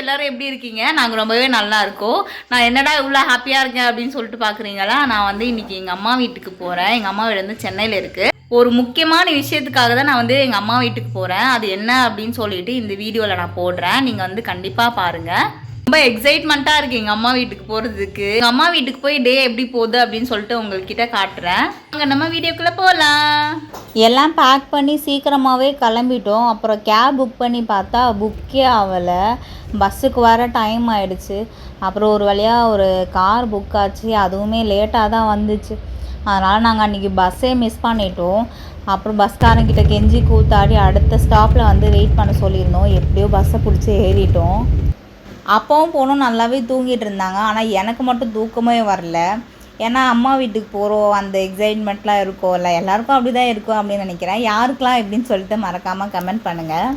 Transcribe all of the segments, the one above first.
எல்லோரும் எப்படி இருக்கீங்க? நாங்கள் ரொம்பவே நல்லா இருக்கோம். நான் என்னடா இவ்வளோ ஹாப்பியாக இருக்கேன் அப்படின்னு சொல்லிட்டு பார்க்குறீங்களா? நான் வந்து இன்றைக்கி எங்கள் அம்மா வீட்டுக்கு போகிறேன். எங்கள் அம்மா வீடு வந்து சென்னையில் இருக்குது. ஒரு முக்கியமான விஷயத்துக்காக தான் நான் வந்து எங்கள் அம்மா வீட்டுக்கு போகிறேன். அது என்ன அப்படின்னு சொல்லிட்டு இந்த வீடியோவில் நான் போடுறேன். நீங்கள் வந்து கண்டிப்பாக பாருங்கள். ரொம்ப எக்ஸைட்மெண்ட்டாக இருக்குது எங்கள் அம்மா வீட்டுக்கு போகிறதுக்கு. எங்கள் அம்மா வீட்டுக்கு போய் டே எப்படி போகுது அப்படின்னு சொல்லிட்டு உங்கள்கிட்ட காட்டுறேன். அங்கே நம்ம வீடியோக்குள்ளே போகலாம். எல்லாம் பேக் பண்ணி சீக்கிரமாகவே கிளம்பிட்டோம். அப்புறம் கேப் புக் பண்ணி பார்த்தா புக்கே ஆகலை. பஸ்ஸுக்கு வர டைம் ஆகிடுச்சு. அப்புறம் ஒரு வழியாக ஒரு கார் புக் ஆச்சு. அதுவுமே லேட்டாக தான் வந்துச்சு. அதனால் நாங்கள் அன்றைக்கி பஸ்ஸே மிஸ் பண்ணிட்டோம். அப்புறம் பஸ்காரங்கிட்ட கெஞ்சி கூத்தாடி அடுத்த ஸ்டாப்பில் வந்து வெயிட் பண்ண சொல்லியிருந்தோம். எப்படியோ பஸ்ஸை பிடிச்சி ஏறிட்டோம். அப்பவும் போனோம், நல்லாவே தூங்கிட்டு இருந்தாங்க. ஆனால் எனக்கு மட்டும் தூக்கமே வரல. ஏன்னா அம்மா வீட்டுக்கு போகிறோம், அந்த எக்ஸைட்மெண்ட்லாம் இருக்கும்ல, எல்லாருக்கும் அப்படி தான் இருக்கும் அப்படின்னு நினைக்கிறேன். யாருக்கெலாம் எப்படின்னு சொல்லிட்டு மறக்காமல் கமெண்ட் பண்ணுங்கள்.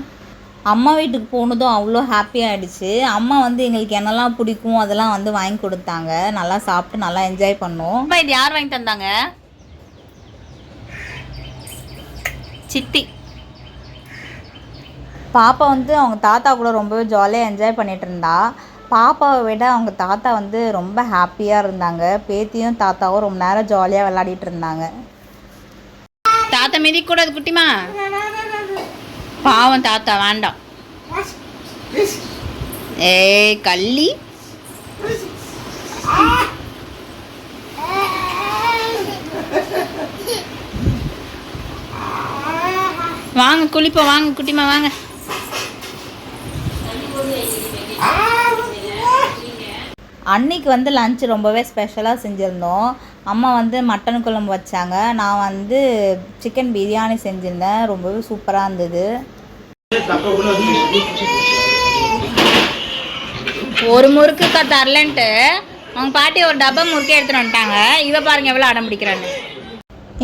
அம்மா வீட்டுக்கு போனதும் அவ்வளோ ஹாப்பி ஆகிடுச்சு. அம்மா வந்து எங்களுக்கு என்னெல்லாம் பிடிக்கும் அதெல்லாம் வந்து வாங்கி கொடுத்தாங்க. நல்லா சாப்பிட்டு நல்லா என்ஜாய் பண்ணோம். இது யார் வாங்கி தந்தாங்க? சித்தி. பாப்பா வந்து அவங்க தாத்தா கூட ரொம்பவே ஜாலியாக என்ஜாய் பண்ணிகிட்டு இருந்தா. பாப்பாவை விட அவங்க தாத்தா வந்து ரொம்ப ஹாப்பியாக இருந்தாங்க. பேத்தியும் தாத்தாவும் ரொம்ப நேரம் ஜாலியாக விளையாடிட்டு இருந்தாங்க. தாத்தா மிதி கூடாது குட்டிமா, பாவம் தாத்தா வேண்டாம். ஏய் கள்ளி, வாங்க குளிப்போம், வாங்க குட்டிமா வாங்க. அன்னைக்கு வந்து லஞ்ச் ரொம்பவே ஸ்பெஷலாக செஞ்சுருந்தோம். அம்மா வந்து மட்டன் குழம்பு வச்சாங்க. நான் வந்து சிக்கன் பிரியாணி செஞ்சுருந்தேன். ரொம்பவே சூப்பராக இருந்தது. ஒரு முறுக்கு தரலன்ட்டு அவங்க பாட்டி ஒரு டப்பா முறுக்கே எடுத்துகிட்டு வந்துட்டாங்க. இவ பாருங்க எவ்வளோ அடம் பிடிக்கிறாங்க.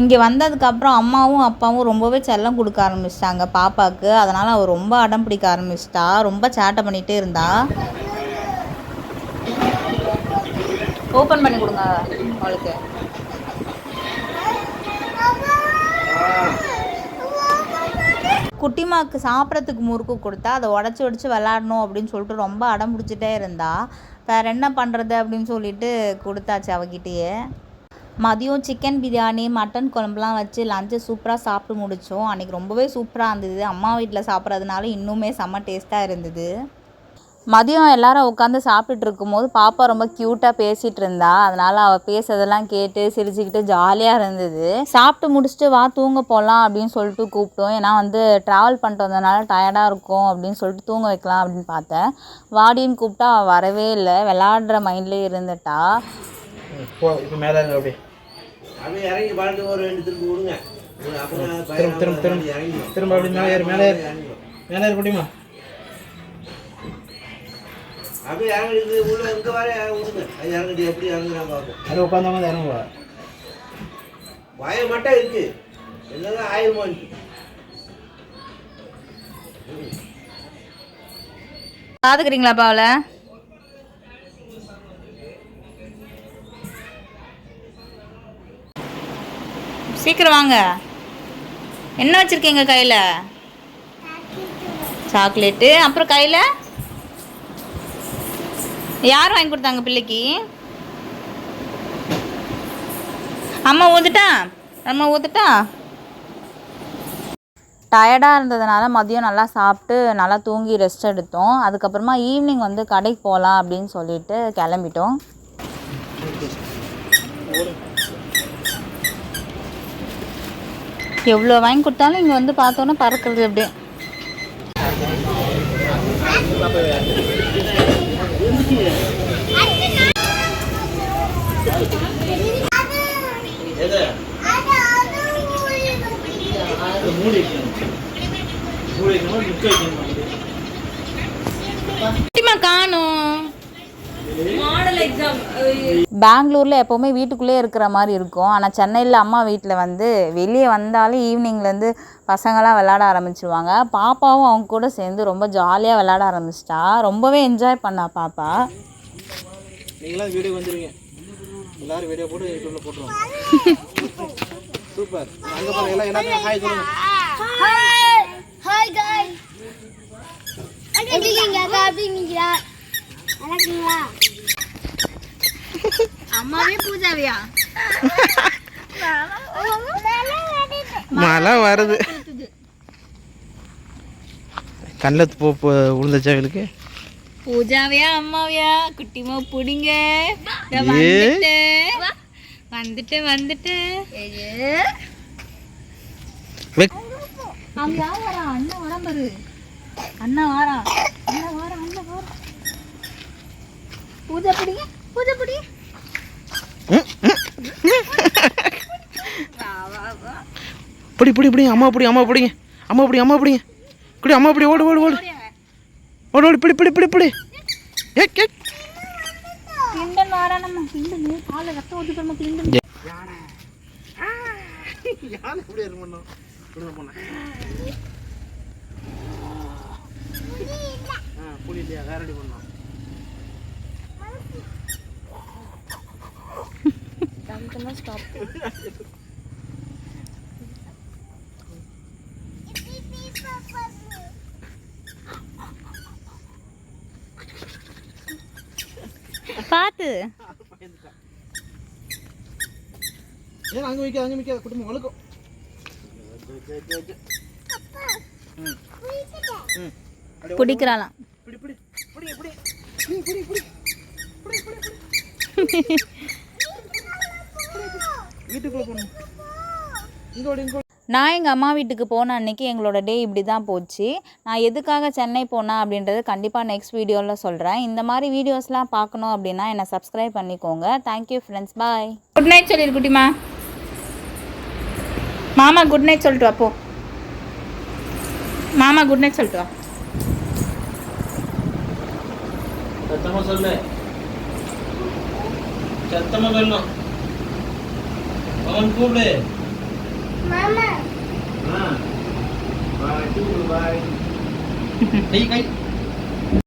இங்கே வந்ததுக்கப்புறம் அம்மாவும் அப்பாவும் ரொம்பவே செல்லம் கொடுக்க ஆரம்பிச்சிட்டாங்க பாப்பாவுக்கு. அதனால் அவள் ரொம்ப அடம் பிடிக்க ஆரம்பிச்சிட்டா. ரொம்ப சேட்டை பண்ணிகிட்டே இருந்தா. ஓப்பன் பண்ணி கொடுங்க அவளுக்கு. குட்டிமாவுக்கு சாப்பிட்றதுக்கு முறுக்கு கொடுத்தா அதை உடச்சி விளாடணும் அப்படின்னு சொல்லிட்டு ரொம்ப அடம் பிடிச்சிட்டே இருந்தா. வேறு என்ன பண்ணுறது அப்படின்னு சொல்லிட்டு கொடுத்தாச்சு அவகிட்டேயே. மதியம் சிக்கன் பிரியாணி மட்டன் குழம்புலாம் வச்சு லஞ்சை சூப்பராக சாப்பிட்டு முடித்தோம். அன்றைக்கி ரொம்பவே சூப்பராக இருந்தது. அம்மா வீட்டில் சாப்பிட்றதுனால இன்னுமே செம்ம டேஸ்ட்டாக இருந்தது. மதியம் எல்லோரும் உட்காந்து சாப்பிட்டுட்டு இருக்கும்போது பாப்பா ரொம்ப க்யூட்டாக பேசிகிட்டு இருந்தா. அதனால் அவள் பேசுறதெல்லாம் கேட்டு சிரிச்சுக்கிட்டு ஜாலியாக இருந்தது. சாப்பிட்டு முடிச்சுட்டு வா தூங்க போகலாம் அப்படின்னு சொல்லிட்டு கூப்பிட்டோம். ஏன்னா வந்து ட்ராவல் பண்ணிட்டு வந்ததுனால டயர்டாக இருக்கும் அப்படின்னு சொல்லிட்டு தூங்க வைக்கலாம் அப்படின்னு பார்த்தேன். வாடின்னு கூப்பிட்டா அவள் வரவே இல்லை. விளாடுற மைண்ட்லேயே இருந்துட்டா. இப்போ மேலே அப்படி இறங்கி பாட்டு ஒரு 2 திரும்ப விடுங்க. திரும்ப அப்படி மேலே ஏற முடியுமா? அப்படியே இறங்கிட்டு உள்ள இங்கே வர விடுங்க. அது இறங்கிட்டு எப்படி இறங்குறாங்க பார்ப்போம். அது உட்காந்தவங்க இறங்குவா. வாய மட்டும் இருக்கு, என்னதான் ஆயிரமா இருக்கு. பார்த்துக்கிறீங்களா பாவல? சீக்கிரம் வாங்க. என்ன வச்சுருக்கீங்க கையில்? சாக்லேட்டு. அப்புறம் கையில் யார் வாங்கி கொடுத்தாங்க பிள்ளைக்கு? அம்மா ஊத்துட்டா. டயர்டாக இருந்ததுனால மதியம் நல்லா சாப்பிட்டு நல்லா தூங்கி ரெஸ்ட் எடுத்தோம். அதுக்கப்புறமா ஈவினிங் வந்து கடைக்கு போகலாம் அப்படின்னு சொல்லிட்டு கிளம்பிட்டோம். எவ்வளோ வாங்கி கொடுத்தாலும் இங்கே வந்து பார்த்தோன்னா பறக்கிறது அப்படியே. பெங்களூரில் எப்போவுமே வீட்டுக்குள்ளே இருக்கிற மாதிரி இருக்கும். ஆனால் சென்னையில் அம்மா வீட்டில் வந்து வெளியே வந்தாலும் ஈவினிங்லேருந்து பசங்களாம் விளையாட ஆரம்பிச்சிருவாங்க. பாப்பாவும் அவங்க கூட சேர்ந்து ரொம்ப ஜாலியாக விளையாட ஆரம்பிச்சிட்டா. ரொம்பவே என்ஜாய் பண்ணா பாப்பா. நீங்களாம் வீடியோ வந்துருங்க, எல்லாரும் வீடியோ போட்டு யூடியூப்ல போட்டுருவாங்க. சூப்பர். அங்க பாருங்க எல்லாம் எல்லாரும் ஹாய் சொல்லுங்க. Hi hi guys. எப்படி இருக்கீங்க அம்மாவே பூஜாவியா? மழை வருது. கண்ணில் விழுந்துச்சா அவளுக்கு? பூஜாவியா அம்மாவியா? குட்டிமா புடிங்க. வந்துட்டு அங்க வரா அண்ணா வரா பாரு. அண்ணா வாரா. பூஜா புடிங்க. பிடி அம்மா பிடிங்க. குடி அம்மா பிடி. ஓடு பிடி. கிண்டன் வாரா நம்ம. கிண்டன் கால ரத்தம் ஊத்தி போறோம். கிண்டன் யானை எப்படி இருமணும்? புளி இல்லையா? வேற ரெடி பண்ணோம். ஸ்டாப். பாத்து ஏன் அங்க வைக்காத குடும்பம் வழுக்கும். பிடிக்கிறாளாம். பிடி. வீட்டுக்குள்ள போகணும். இங்கோடி. நான் எங்கள் அம்மா வீட்டுக்கு போன அன்றைக்கி எங்களோட டே இப்படி தான் போச்சு. நான் எதுக்காக சென்னை போனேன் அப்படின்றது கண்டிப்பாக நெக்ஸ்ட் வீடியோவில் சொல்கிறேன். இந்த மாதிரி வீடியோஸ்லாம் பார்க்கணும் அப்படின்னா என்னை சப்ஸ்கிரைப் பண்ணிக்கோங்க. தேங்க்யூ ஃப்ரெண்ட்ஸ், பாய். குட் நைட் சொல்லிடு குட்டிமா. மாமா குட் நைட் சொல்லிட்டு வா போ. மாமா குட் நைட் சொல்லிட்டு வா. சத்தமா சொல்லு. சத்தமா சொல்லணும். அவன் கூப்பிடு. மாமா. பாய். கை